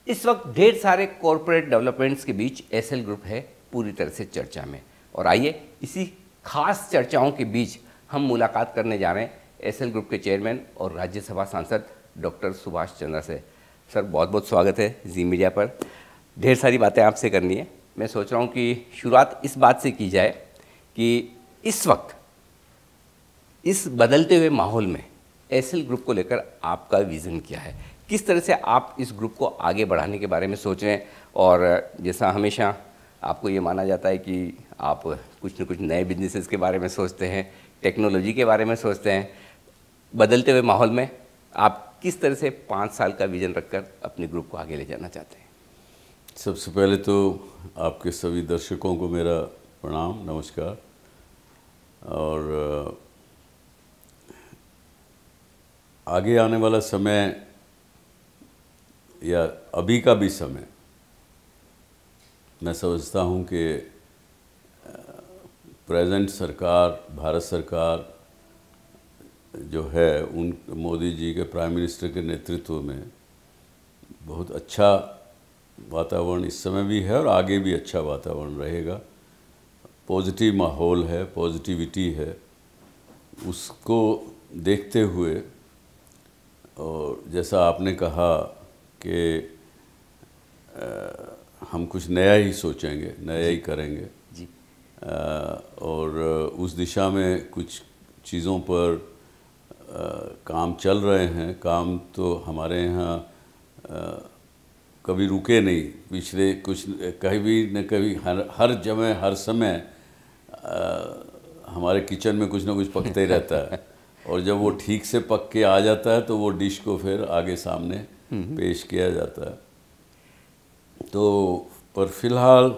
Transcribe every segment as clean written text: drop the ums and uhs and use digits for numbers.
इस वक्त ढेर सारे कॉरपोरेट डेवलपमेंट्स के बीच एसएल ग्रुप है पूरी तरह से चर्चा में। और आइए इसी खास चर्चाओं के बीच हम मुलाकात करने जा रहे हैं एसएल ग्रुप के चेयरमैन और राज्यसभा सांसद डॉक्टर सुभाष चंद्रा से। सर बहुत बहुत स्वागत है जी मीडिया पर। ढेर सारी बातें आपसे करनी है। मैं सोच रहा हूँ कि शुरुआत इस बात से की जाए कि इस वक्त इस बदलते हुए माहौल में एसएल ग्रुप को लेकर आपका विज़न क्या है, किस तरह से आप इस ग्रुप को आगे बढ़ाने के बारे में सोच रहे हैं। और जैसा हमेशा आपको ये माना जाता है कि आप कुछ न कुछ नए बिजनेसेस के बारे में सोचते हैं, टेक्नोलॉजी के बारे में सोचते हैं, बदलते हुए माहौल में आप किस तरह से 5 साल का विज़न रखकर अपने ग्रुप को आगे ले जाना चाहते हैं। सबसे पहले तो आपके सभी दर्शकों को मेरा प्रणाम, नमस्कार। और आगे आने वाला समय या अभी का भी समय मैं समझता हूँ कि प्रेजेंट सरकार, भारत सरकार जो है, उन मोदी जी के प्राइम मिनिस्टर के नेतृत्व में बहुत अच्छा वातावरण इस समय भी है और आगे भी अच्छा वातावरण रहेगा। पॉजिटिव माहौल है, पॉजिटिविटी है। उसको देखते हुए और जैसा आपने कहा कि हम कुछ नया ही सोचेंगे, नया ही करेंगे जी। और उस दिशा में कुछ चीज़ों पर काम चल रहे हैं। काम तो हमारे यहाँ कभी रुके नहीं, पिछले कुछ कभी न कभी हर जगह हर समय हमारे किचन में कुछ ना कुछ पकते ही रहता है। और जब वो ठीक से पक के आ जाता है तो वो डिश को फिर आगे सामने पेश किया जाता है। तो पर फिलहाल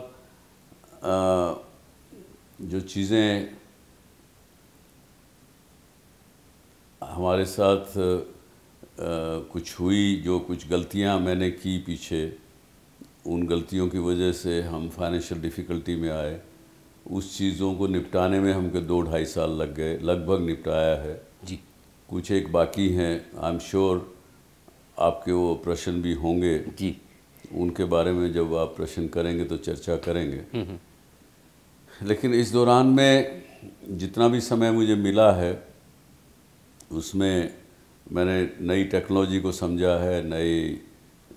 जो चीज़ें हमारे साथ कुछ हुई, जो कुछ गलतियां मैंने की पीछे, उन गलतियों की वजह से हम फाइनेंशियल डिफ़िकल्टी में आए। उस चीज़ों को निपटाने में हमको 2-2.5 साल लग गए, लगभग निपटाया है जी। कुछ एक बाकी हैं। आई एम श्योर आपके वो प्रश्न भी होंगे जी। उनके बारे में जब आप प्रश्न करेंगे तो चर्चा करेंगे। लेकिन इस दौरान में जितना भी समय मुझे मिला है उसमें मैंने नई टेक्नोलॉजी को समझा है, नई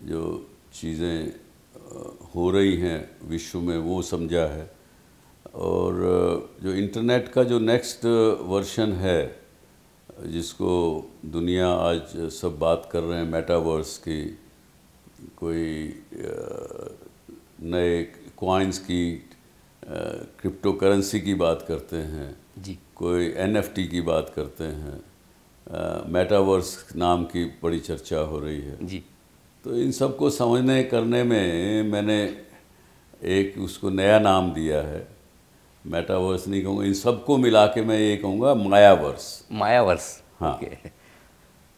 जो चीज़ें हो रही हैं विश्व में वो समझा है। और जो इंटरनेट का जो नेक्स्ट वर्जन है जिसको दुनिया आज सब बात कर रहे हैं, मेटावर्स की, कोई नए कॉइन्स की, क्रिप्टो करेंसी की बात करते हैं जी। कोई एनएफटी की बात करते हैं, मेटावर्स नाम की बड़ी चर्चा हो रही है जी। तो इन सब को समझने करने में मैंने एक उसको नया नाम दिया है। मेटावर्स नहीं कहूँगा, इन सबको मिला के मैं ये कहूँगा मायावर्स। मायावर्स, हाँ। ओके।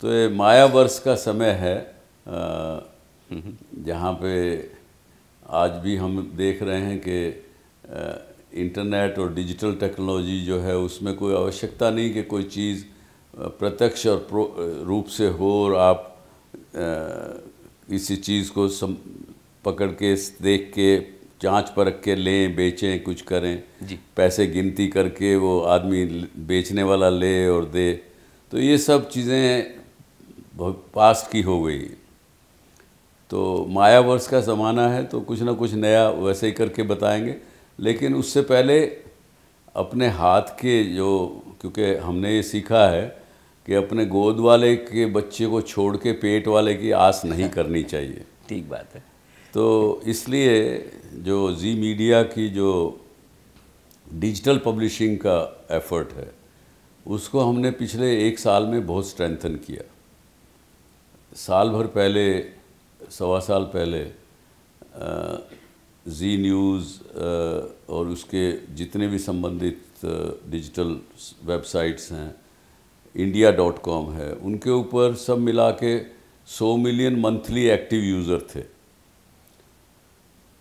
तो ये मायावर्स का समय है जहाँ पे आज भी हम देख रहे हैं कि इंटरनेट और डिजिटल टेक्नोलॉजी जो है उसमें कोई आवश्यकता नहीं कि कोई चीज़ प्रत्यक्ष और रूप से हो और आप किसी चीज़ को पकड़ के देख के जांच परख के लें, बेचें, कुछ करें जी। पैसे गिनती करके वो आदमी बेचने वाला ले और दे। तो ये सब चीज़ें बहुत पास्ट की हो गई। तो मायावर्स का ज़माना है तो कुछ ना कुछ नया वैसे ही करके बताएंगे। लेकिन उससे पहले अपने हाथ के जो, क्योंकि हमने ये सीखा है कि अपने गोद वाले के बच्चे को छोड़ के पेट वाले की आस नहीं करनी चाहिए। ठीक बात है। तो इसलिए जो जी मीडिया की जो डिजिटल पब्लिशिंग का एफर्ट है उसको हमने पिछले 1 साल में बहुत स्ट्रेंथन किया। साल भर पहले, 1.25 साल पहले जी न्यूज़ और उसके जितने भी संबंधित डिजिटल वेबसाइट्स हैं, india.com है, उनके ऊपर सब मिला के 100 मिलियन मंथली एक्टिव यूज़र थे।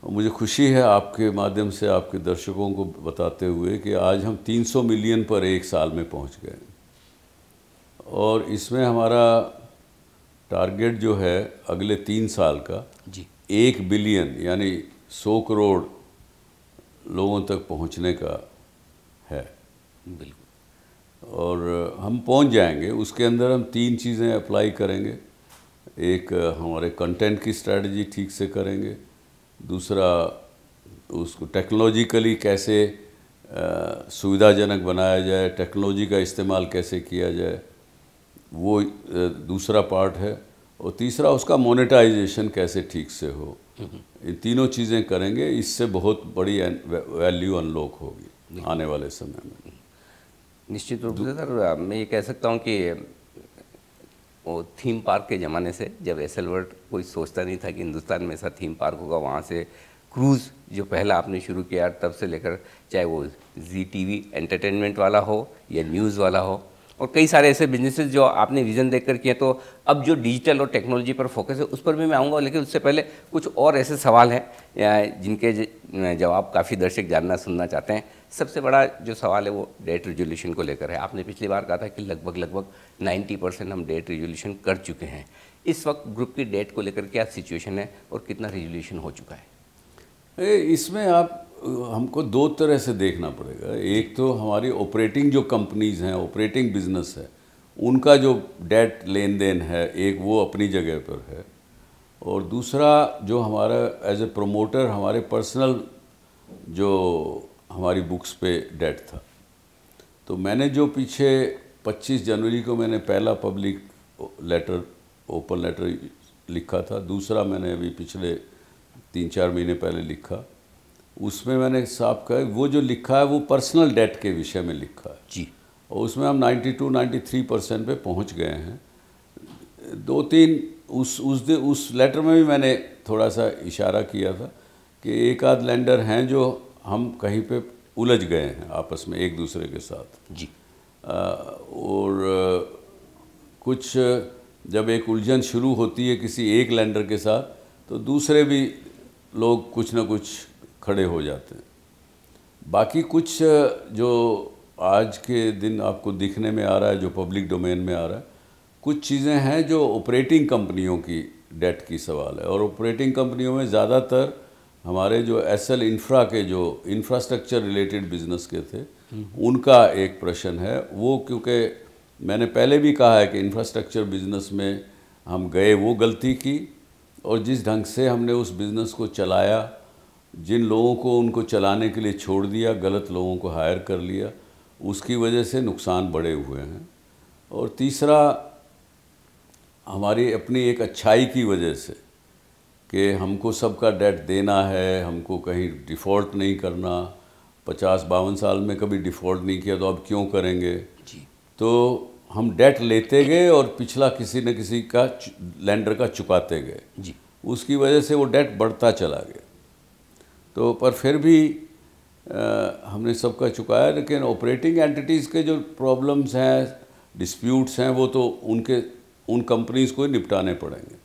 और मुझे खुशी है आपके माध्यम से आपके दर्शकों को बताते हुए कि आज हम 300 मिलियन पर 1 साल में पहुंच गए। और इसमें हमारा टारगेट जो है अगले 3 साल का जी 1 बिलियन यानी 100 करोड़ लोगों तक पहुंचने का है। बिल्कुल। और हम पहुंच जाएंगे। उसके अंदर हम 3 चीज़ें अप्लाई करेंगे। एक हमारे कंटेंट की स्ट्रेटजी ठीक से करेंगे, दूसरा उसको टेक्नोलॉजिकली कैसे सुविधाजनक बनाया जाए, टेक्नोलॉजी का इस्तेमाल कैसे किया जाए, वो दूसरा पार्ट है, और तीसरा उसका मोनेटाइजेशन कैसे ठीक से हो। ये तीनों चीज़ें करेंगे, इससे बहुत बड़ी वैल्यू अनलॉक होगी आने वाले समय में। निश्चित रूप से सर, मैं ये कह सकता हूँ कि वो थीम पार्क के ज़माने से, जब एसएल वर्ल्ड कोई सोचता नहीं था कि हिंदुस्तान में ऐसा थीम पार्क होगा, वहाँ से क्रूज़ जो पहला आपने शुरू किया, तब से लेकर चाहे वो जी टीवी एंटरटेनमेंट वाला हो या न्यूज़ वाला हो, और कई सारे ऐसे बिजनेसेस जो आपने विज़न देखकर किए। तो अब जो डिजिटल और टेक्नोलॉजी पर फोकस है उस पर भी मैं आऊँगा, लेकिन उससे पहले कुछ और ऐसे सवाल हैं जिनके जवाब काफ़ी दर्शक जानना सुनना चाहते हैं। सबसे बड़ा जो सवाल है वो डेट रिजोल्यूशन को लेकर है। आपने पिछली बार कहा था कि लगभग 90% हम डेट रिजोल्यूशन कर चुके हैं। इस वक्त ग्रुप की डेट को लेकर क्या सिचुएशन है और कितना रिजोल्यूशन हो चुका है? इसमें हमको 2 तरह से देखना पड़ेगा। एक तो हमारी ऑपरेटिंग जो कंपनीज़ हैं, ऑपरेटिंग बिजनेस है, उनका जो डेट लेन देन है, एक वो अपनी जगह पर है, और दूसरा जो हमारा एज ए प्रोमोटर हमारे पर्सनल जो हमारी बुक्स पे डेट था। तो मैंने जो पीछे 25 जनवरी को मैंने पहला पब्लिक लेटर, ओपन लेटर लिखा था, दूसरा मैंने अभी पिछले 3-4 महीने पहले लिखा, उसमें मैंने साफ कहा वो जो लिखा है वो पर्सनल डेट के विषय में लिखा है जी, और उसमें हम 92-93% पे पहुंच गए हैं। 2-3 उस लेटर में भी मैंने थोड़ा सा इशारा किया था कि एक आध लैंडर हैं जो हम कहीं पे उलझ गए हैं आपस में एक दूसरे के साथ जी। और कुछ जब एक उलझन शुरू होती है किसी एक लैंडर के साथ, तो दूसरे भी लोग कुछ ना कुछ खड़े हो जाते हैं। बाकी कुछ जो आज के दिन आपको दिखने में आ रहा है, जो पब्लिक डोमेन में आ रहा है, कुछ चीज़ें हैं जो ऑपरेटिंग कंपनियों की डेट की सवाल है। और ऑपरेटिंग कंपनियों में ज़्यादातर हमारे जो एसएल इंफ्रा के जो इंफ्रास्ट्रक्चर रिलेटेड बिजनेस के थे, उनका एक प्रश्न है। वो क्योंकि मैंने पहले भी कहा है कि इंफ्रास्ट्रक्चर बिजनेस में हम गए वो गलती की, और जिस ढंग से हमने उस बिज़नेस को चलाया, जिन लोगों को उनको चलाने के लिए छोड़ दिया, गलत लोगों को हायर कर लिया, उसकी वजह से नुकसान बढ़े हुए हैं। और तीसरा हमारी अपनी एक अच्छाई की वजह से कि हमको सबका डेट देना है, हमको कहीं डिफ़ॉल्ट नहीं करना, 50-52 साल में कभी डिफ़ॉल्ट नहीं किया तो अब क्यों करेंगे जी। तो हम डेट लेते गए और पिछला किसी न किसी का लैंडर का चुकाते गए जी। उसकी वजह से वो डेट बढ़ता चला गया। तो पर फिर भी हमने सबका चुकाया, लेकिन ऑपरेटिंग एंटिटीज़ के जो प्रॉब्लम्स हैं, डिस्प्यूट्स हैं, वो तो उन कंपनीज़ को ही निपटाने पड़ेंगे।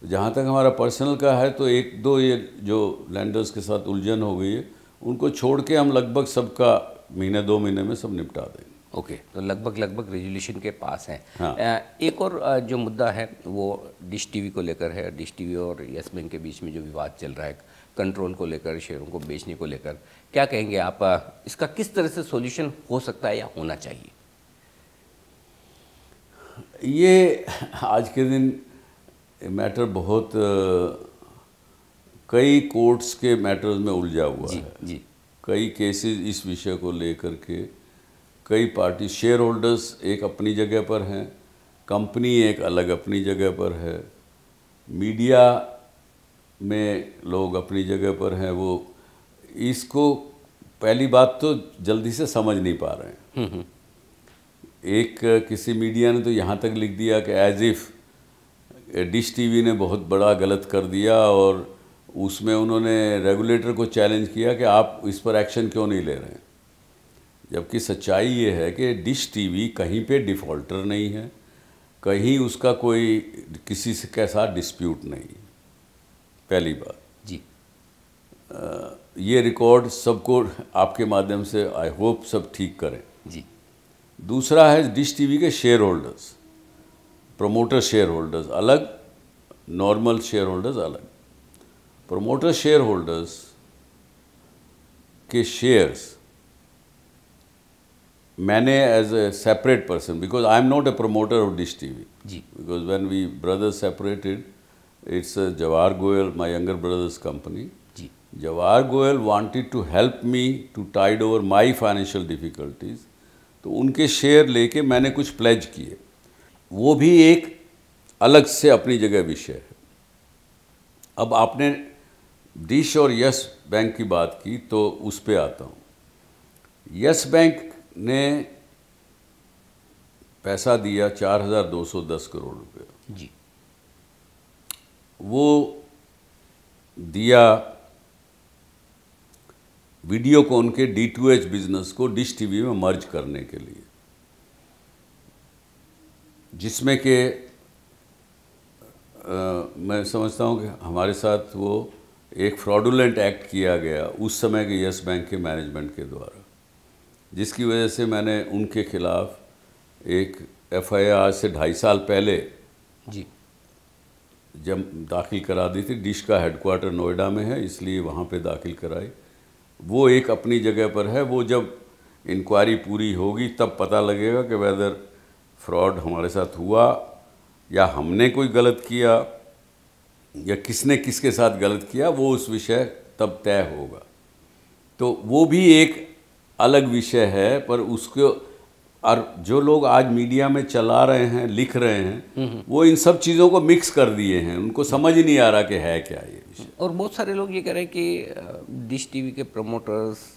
जहाँ तक हमारा पर्सनल का है तो 1-2 ये जो लैंडर्स के साथ उलझन हो गई है, उनको छोड़ के हम लगभग सबका महीने 2 महीने में सब निपटा देंगे। ओके, तो लगभग रेजोल्यूशन के पास हैं। हाँ। एक और जो मुद्दा है वो डिश टीवी को लेकर है। डिश टीवी और यस बैंक के बीच में जो विवाद चल रहा है कंट्रोल को लेकर, शेयरों को बेचने को लेकर, क्या कहेंगे आप? इसका किस तरह से सॉल्यूशन हो सकता है या होना चाहिए? ये आज के दिन मैटर बहुत कई कोर्ट्स के मैटर्स में उलझा हुआ जी, है। जी। कई केसेस इस विषय को लेकर के, कई पार्टी शेयर होल्डर्स एक अपनी जगह पर हैं, कंपनी एक अलग अपनी जगह पर है, मीडिया में लोग अपनी जगह पर हैं। वो इसको पहली बात तो जल्दी से समझ नहीं पा रहे हैं। एक किसी मीडिया ने तो यहाँ तक लिख दिया कि एज इफ़ डिश टीवी ने बहुत बड़ा गलत कर दिया, और उसमें उन्होंने रेगुलेटर को चैलेंज किया कि आप इस पर एक्शन क्यों नहीं ले रहे हैं। जबकि सच्चाई ये है कि डिश टीवी कहीं पे डिफ़ॉल्टर नहीं है, कहीं उसका कोई किसी से के साथ डिस्प्यूट नहीं है, पहली बात जी। ये रिकॉर्ड सबको आपके माध्यम से आई होप सब ठीक करें जी। दूसरा है डिश टीवी के share holders, promoter share holders अलग, नॉर्मल शेयर होल्डर्स अलग। प्रोमोटर शेयर होल्डर्स के शेयर्स मैंने as a separate person, because I am not a promoter of Dish TV, जी, because when we brothers separated, it's Jawahar Goyal, my younger brother's company. जी, Jawahar Goyal wanted to help me to tide over my financial difficulties, तो उनके share लेके मैंने कुछ pledge किए. वो भी एक अलग से अपनी जगह विषय है. अब आपने डिश और यस बैंक की बात की तो उस पे आता हूँ. यस बैंक ने पैसा दिया 4,210 करोड़ रुपए. जी, वो दिया वीडियोकॉन के D2H बिजनेस को डिश टीवी में मर्ज करने के लिए, जिसमें कि मैं समझता हूँ कि हमारे साथ वो एक फ्रॉडुलेंट एक्ट किया गया उस समय के यस बैंक के मैनेजमेंट के द्वारा, जिसकी वजह से मैंने उनके खिलाफ एक FIR आज से 2.5 साल पहले जी, जब दाखिल करा दी थी. डिश का हेडक्वार्टर नोएडा में है, इसलिए वहाँ पे दाखिल कराई. वो एक अपनी जगह पर है. वो जब इंक्वायरी पूरी होगी तब पता लगेगा कि वेदर फ्रॉड हमारे साथ हुआ या हमने कोई गलत किया या किसने किसके साथ गलत किया, वो उस विषय तब तय होगा. तो वो भी एक अलग विषय है. पर उसको, और जो लोग आज मीडिया में चला रहे हैं, लिख रहे हैं, वो इन सब चीज़ों को मिक्स कर दिए हैं. उनको समझ ही नहीं आ रहा कि है क्या ये विषय. और बहुत सारे लोग ये कह रहे हैं कि डिश टीवी के प्रमोटर्स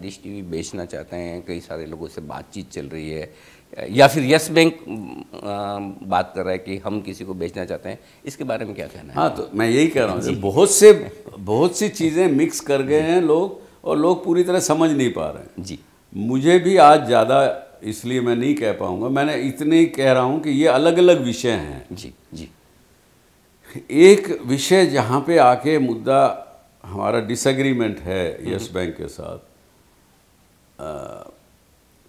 डिश टीवी बेचना चाहते हैं. कई सारे लोगों से बातचीत चल रही है, या फिर यस बैंक बात कर रहा है कि हम किसी को बेचना चाहते हैं. इसके बारे में क्या कहना है? हाँ, तो मैं यही कह रहा हूँ, बहुत सी चीज़ें मिक्स कर गए हैं लोग, और लोग पूरी तरह समझ नहीं पा रहे हैं. जी, मुझे भी आज ज़्यादा इसलिए मैं नहीं कह पाऊँगा. मैंने इतने ही कह रहा हूँ कि ये अलग अलग विषय हैं. जी, जी, एक विषय जहाँ पे आके मुद्दा हमारा डिसएग्रीमेंट है यस बैंक के साथ,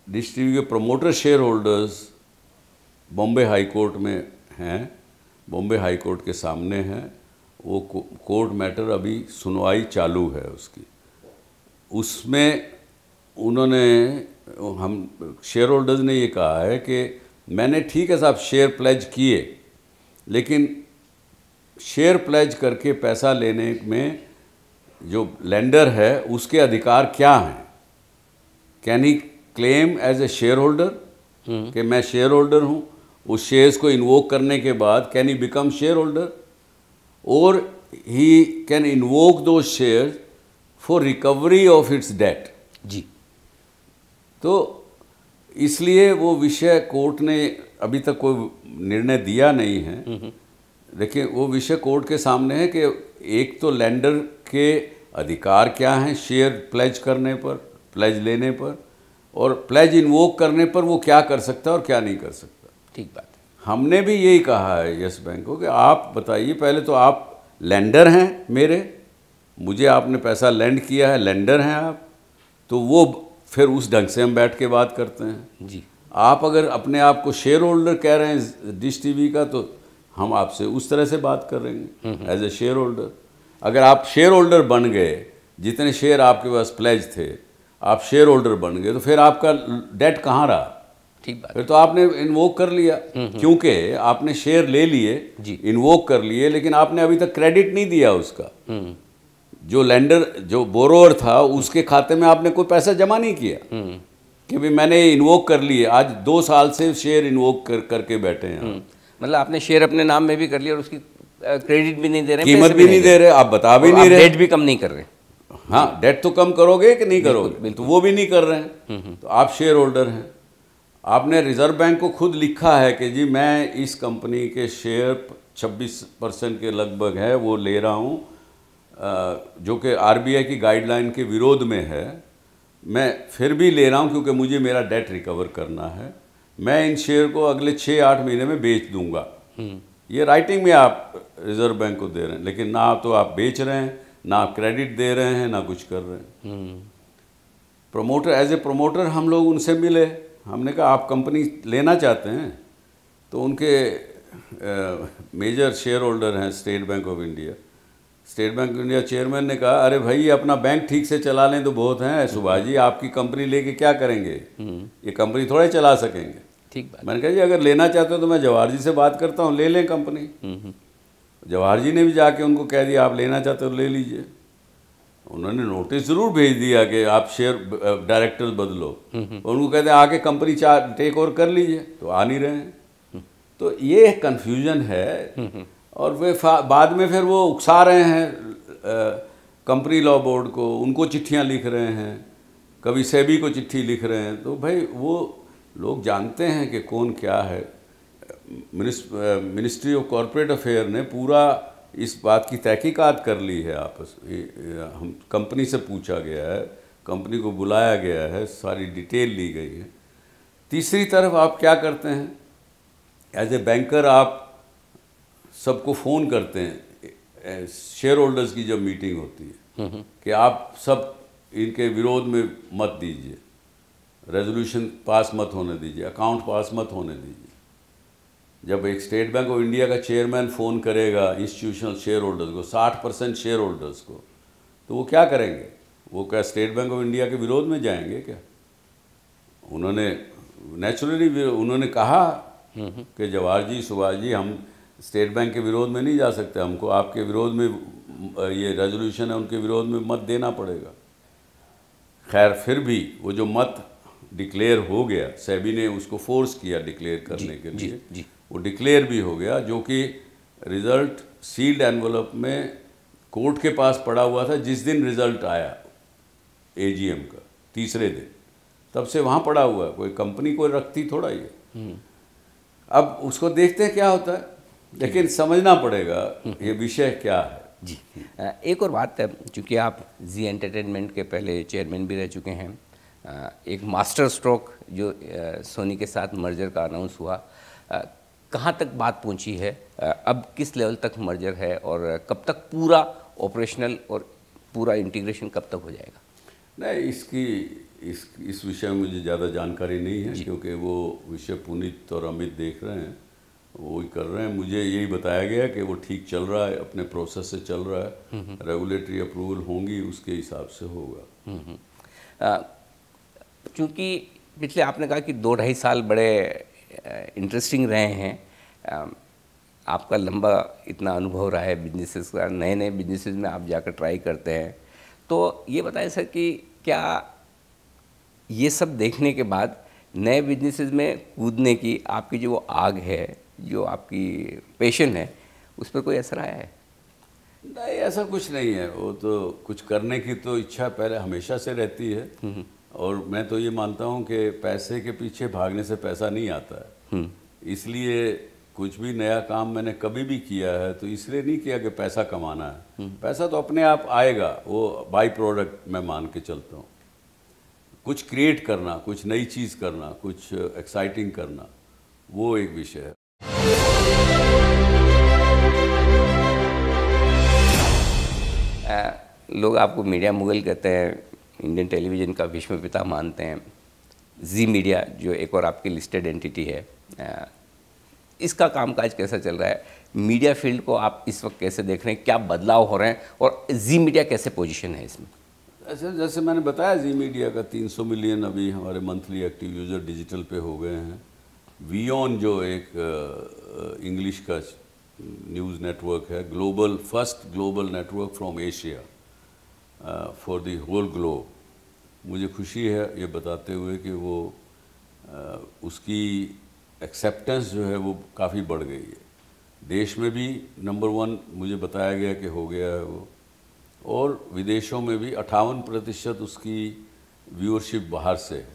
डिश टीवी के promoter share holders Bombay high court में हैं, बॉम्बे हाई कोर्ट के सामने हैं. वो कोर्ट मैटर अभी सुनवाई चालू है उसकी. उसमें उन्होंने, हम शेयर होल्डर्स ने ये कहा है कि मैंने, ठीक है साहब, शेयर प्लेज किए, लेकिन शेयर प्लेज करके पैसा लेने में जो लेंडर है उसके अधिकार क्या हैं? Can he claim as a share holder कि मैं शेयर होल्डर हूँ? उस शेयर्स को इन्वोक करने के बाद can he become shareholder, और ही कैन इन्वोक दो shares for recovery of its debt. जी, तो इसलिए वो विषय कोर्ट ने अभी तक कोई निर्णय दिया नहीं है. देखिए, वो विषय कोर्ट के सामने है कि एक तो लेंडर के अधिकार क्या हैं शेयर प्लेज करने पर, प्लेज लेने पर, और प्लेज इन्वोक करने पर वो क्या कर सकता है और क्या नहीं कर सकता. ठीक बात है. हमने भी यही कहा है यस बैंक को कि आप बताइए, पहले तो आप लेंडर हैं मेरे, मुझे आपने पैसा लेंड किया है, लेंडर हैं आप, तो वो फिर उस ढंग से हम बैठ के बात करते हैं. जी, आप अगर अपने आप को शेयर होल्डर कह रहे हैं डिश टीवी का, तो हम आपसे उस तरह से बात करेंगे एज ए शेयर होल्डर. अगर आप शेयर होल्डर बन गए, जितने शेयर आपके पास प्लेज थे, आप शेयर होल्डर बन गए, तो फिर आपका डेट कहाँ रहा? ठीक बात. फिर तो आपने इन्वोक कर लिया, क्योंकि आपने शेयर ले लिए, इन्वोक कर लिए, लेकिन आपने अभी तक क्रेडिट नहीं दिया उसका. जो लेंडर, जो बोरोवर था, उसके खाते में आपने कोई पैसा जमा नहीं किया कि भाई मैंने इन्वोक कर लिए. आज 2 साल से शेयर इन्वोक करके बैठे हैं. मतलब आपने शेयर अपने नाम में भी कर लिया और उसकी क्रेडिट भी नहीं दे रहे, कीमत भी नहीं दे रहे, आप बता भी नहीं रहे, डेट भी कम नहीं कर रहे. हाँ, डेट तो कम करोगे कि नहीं करोगे? तो वो भी नहीं कर रहे हैं. तो आप शेयर होल्डर हैं. आपने रिजर्व बैंक को खुद लिखा है कि जी मैं इस कंपनी के शेयर 26% के लगभग है वो ले रहा हूँ, जो कि RBI की गाइडलाइन के विरोध में है. मैं फिर भी ले रहा हूँ क्योंकि मुझे मेरा डेट रिकवर करना है. मैं इन शेयर को अगले 6-8 महीने में बेच दूंगा. ये राइटिंग में आप रिजर्व बैंक को दे रहे हैं, लेकिन ना तो आप बेच रहे हैं, ना आप क्रेडिट दे रहे हैं, ना कुछ कर रहे हैं. प्रमोटर, एज ए प्रमोटर हम लोग उनसे मिले. हमने कहा आप कंपनी लेना चाहते हैं? तो उनके मेजर शेयर होल्डर हैं state bank of India, state bank of India chairman ने कहा, अरे भाई अपना बैंक ठीक से चला लें तो बहुत हैं, सुभाष जी आपकी कंपनी लेके क्या करेंगे, ये कंपनी थोड़े चला सकेंगे। ठीक बात। मैंने कहा जी अगर लेना चाहते हो तो मैं जवाहर जी से बात करता हूँ, ले लें कंपनी। जवाहर जी ने भी जाके उनको कह दिया आप लेना चाहते हो ले लीजिए। उन्होंने नोटिस ज़रूर भेज दिया कि आप शेयर डायरेक्टर्स बदलो, और उनको कहते हैं आके कंपनी टेक ओवर कर लीजिए, तो आ नहीं रहे हैं। तो ये कन्फ्यूजन है, और वे बाद में फिर वो उकसा रहे हैं कंपनी लॉ बोर्ड को, उनको चिट्ठियां लिख रहे हैं, कभी सेबी को चिट्ठी लिख रहे हैं। तो भाई वो लोग जानते हैं कि कौन क्या है। मिनिस्ट्री ऑफ कॉरपोरेट अफेयर ने पूरा इस बात की तहकीकात कर ली है आपस हम कंपनी से पूछा गया है, कंपनी को बुलाया गया है, सारी डिटेल ली गई है। तीसरी तरफ आप क्या करते हैं, एज ए बैंकर आप सबको फ़ोन करते हैं शेयर होल्डर्स की जब मीटिंग होती है कि आप सब इनके विरोध में मत दीजिए, रेजोल्यूशन पास मत होने दीजिए, अकाउंट पास मत होने दीजिए। जब एक स्टेट बैंक ऑफ इंडिया का चेयरमैन फ़ोन करेगा इंस्टीट्यूशनल शेयर होल्डर्स को, 60% शेयर होल्डर्स को, तो वो क्या करेंगे? वो क्या स्टेट बैंक ऑफ इंडिया के विरोध में जाएंगे क्या? उन्होंने नेचुरली उन्होंने कहा कि जवाहर जी, सुभाष जी, हम स्टेट बैंक के विरोध में नहीं जा सकते, हमको आपके विरोध में ये रेजोल्यूशन है उनके विरोध में मत देना पड़ेगा। खैर फिर भी वो जो मत डिक्लेयर हो गया, सेबी ने उसको फोर्स किया डिक्लेयर करने के लिए, वो डिक्लेयर भी हो गया, जो कि रिज़ल्ट सील्ड एनवलप में कोर्ट के पास पड़ा हुआ था। जिस दिन रिज़ल्ट आया एजीएम का, तीसरे दिन, तब से वहाँ पड़ा हुआ है, कोई कंपनी को रखती थोड़ा ये। अब उसको देखते हैं क्या होता है, लेकिन समझना पड़ेगा ये विषय क्या है। जी, एक और बात है, चूँकि आप जी एंटरटेनमेंट के पहले चेयरमैन भी रह चुके हैं, एक मास्टर स्ट्रोक जो सोनी के साथ मर्जर का अनाउंस हुआ, कहाँ तक बात पहुँची है, अब किस लेवल तक मर्जर है, और कब तक पूरा ऑपरेशनल और पूरा इंटीग्रेशन कब तक हो जाएगा? नहीं, इस विषय में मुझे ज़्यादा जानकारी नहीं है, क्योंकि वो विषय पुनीत और अमित देख रहे हैं, वो ही कर रहे हैं। मुझे यही बताया गया कि वो ठीक चल रहा है, अपने प्रोसेस से चल रहा है, रेगुलेटरी अप्रूवल होंगी उसके हिसाब से होगा। चूँकि पिछले आपने कहा कि 2-2.5 साल बड़े इंटरेस्टिंग रहे हैं, आपका लंबा इतना अनुभव रहा है बिजनेसेस का, नए नए बिजनेसेस में आप जाकर ट्राई करते हैं, तो ये बताएं सर कि क्या ये सब देखने के बाद नए बिजनेसेस में कूदने की आपकी जो वो आग है, जो आपकी पैशन है, उस पर कोई असर आया है? नहीं, ऐसा कुछ नहीं है। वो तो कुछ करने की तो इच्छा पहले हमेशा से रहती है, और मैं तो ये मानता हूँ कि पैसे के पीछे भागने से पैसा नहीं आता है। इसलिए कुछ भी नया काम मैंने कभी भी किया है तो इसलिए नहीं किया कि पैसा कमाना है। पैसा तो अपने आप आएगा, वो बाई प्रोडक्ट मैं मान के चलता हूँ। कुछ क्रिएट करना, कुछ नई चीज़ करना, कुछ एक्साइटिंग करना, वो एक विषय है। लोग आपको मीडिया मुगल कहते हैं, इंडियन टेलीविज़न का विश्व पिता मानते हैं। जी मीडिया जो एक और आपकी लिस्टेड एंटिटी है, इसका कामकाज कैसा चल रहा है? मीडिया फील्ड को आप इस वक्त कैसे देख रहे हैं, क्या बदलाव हो रहे हैं, और जी मीडिया कैसे पोजीशन है इसमें? जैसे मैंने बताया, जी मीडिया का 300 मिलियन अभी हमारे मंथली एक्टिव यूज़र डिजिटल पे हो गए हैं। वीऑन जो एक इंग्लिश का न्यूज़ नेटवर्क है, first global network from Asia for the whole globe, मुझे खुशी है ये बताते हुए कि वो उसकी एक्सेप्टेंस जो है वो काफ़ी बढ़ गई है। देश में भी नंबर 1 मुझे बताया गया कि हो गया है वो, और विदेशों में भी 58% उसकी व्यूअरशिप बाहर से है।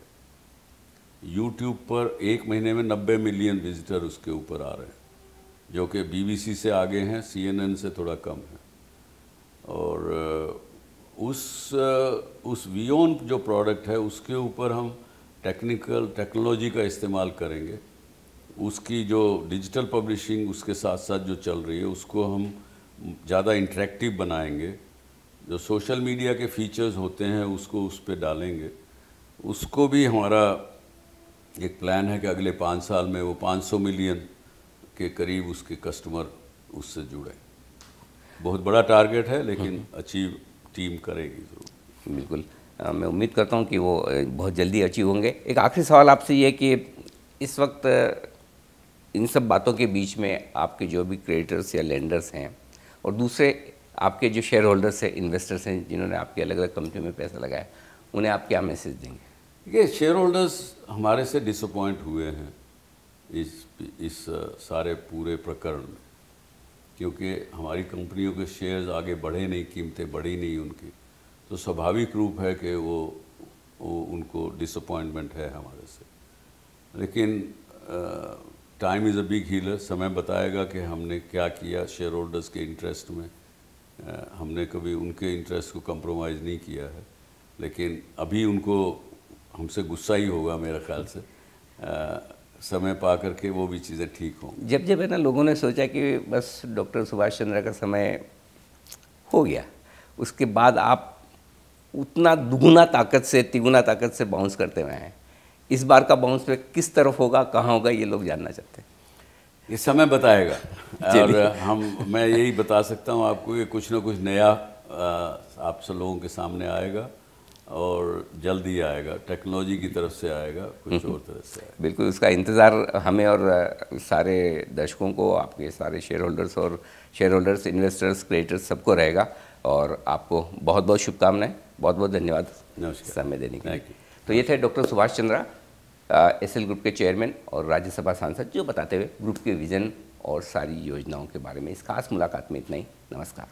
यूट्यूब पर एक महीने में 90 मिलियन विजिटर उसके ऊपर आ रहे हैं, जो कि बीबीसी से आगे हैं, CNN से थोड़ा कम है। और उस वीओन जो प्रोडक्ट है उसके ऊपर हम टेक्नोलॉजी का इस्तेमाल करेंगे। उसकी जो डिजिटल पब्लिशिंग उसके साथ साथ जो चल रही है उसको हम ज़्यादा इंटरेक्टिव बनाएंगे। जो सोशल मीडिया के फीचर्स होते हैं उसको उस पर डालेंगे। उसको भी हमारा एक प्लान है कि अगले 5 साल में वो 500 मिलियन के करीब उसके कस्टमर उससे जुड़े। बहुत बड़ा टारगेट है, लेकिन अचीव टीम करेगी ज़रूर। बिल्कुल, मैं उम्मीद करता हूँ कि वो बहुत जल्दी अचीव होंगे। एक आखिरी सवाल आपसे ये कि इस वक्त इन सब बातों के बीच में आपके जो भी क्रेडिटर्स या लेंडर्स हैं और दूसरे आपके जो शेयर होल्डर्स हैं, इन्वेस्टर्स हैं, जिन्होंने आपकी अलग अलग कंपनी में पैसा लगाया, उन्हें आप क्या मैसेज देंगे? ये शेयर होल्डर्स हमारे से डिसअपॉइंट हुए हैं इस सारे पूरे प्रकरण में, क्योंकि हमारी कंपनियों के शेयर्स आगे बढ़े नहीं, कीमतें बढ़ी नहीं उनकी, तो स्वाभाविक रूप है कि वो उनको डिसअपॉइंटमेंट है हमारे से। लेकिन time is a big healer. समय बताएगा कि हमने क्या किया शेयर होल्डर्स के इंटरेस्ट में। हमने कभी उनके इंटरेस्ट को कंप्रोमाइज़ नहीं किया है, लेकिन अभी उनको हमसे गुस्सा ही होगा मेरे ख्याल से। समय पा करके वो भी चीज़ें ठीक होंगी। जब है ना लोगों ने सोचा कि बस डॉक्टर सुभाष चंद्रा का समय हो गया, उसके बाद आप उतना दुगुना ताकत से तिगुना ताकत से बाउंस करते हुए हैं। इस बार का बाउंस पे किस तरफ होगा, कहाँ होगा, ये लोग जानना चाहते हैं। ये समय बताएगा। और मैं यही बता सकता हूँ आपको कि कुछ ना कुछ नया आप सब लोगों के सामने आएगा और जल्दी आएगा। टेक्नोलॉजी की तरफ से आएगा, कुछ और तरफ से आएगा। बिल्कुल, उसका इंतज़ार हमें और सारे दर्शकों को, आपके सारे शेयर होल्डर्स, इन्वेस्टर्स, क्रिएटर्स सबको रहेगा। और आपको बहुत बहुत शुभकामनाएं, बहुत बहुत धन्यवाद समय देने के लिए। तो ये थे doctor Subhash Chandra, SL group के चेयरमैन और राज्यसभा सांसद, जो बताते हुए ग्रुप के विज़न और सारी योजनाओं के बारे में। इस खास मुलाकात में इतना ही। नमस्कार।